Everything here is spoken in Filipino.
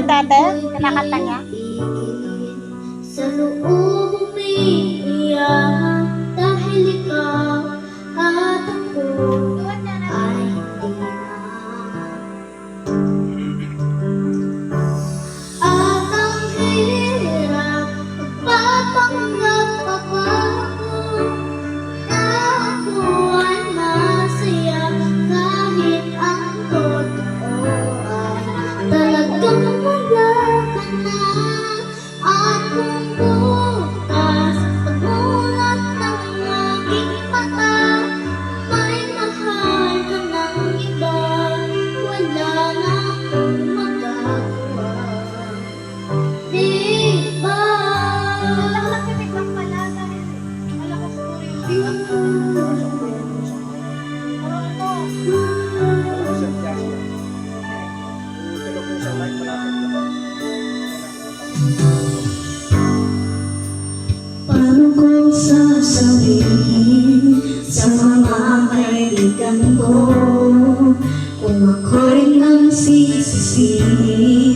yan dati? Kinakanta niya? Sa loob umiiyak dahil ikaw at ako ay hindi na. At ang hirap magpapanggap ako na ako ay masaya kahit ang totoo ay talagang wala ka na. At kung bukas pagmulat ng aking mata may mahal ka ng iba, wala na akong magagawa. Di ba? Nakakapipig lang pala dahil malakas po rin. Paano ko sasabihin sa mga kaibigan ko kung ako rin ang sisisihin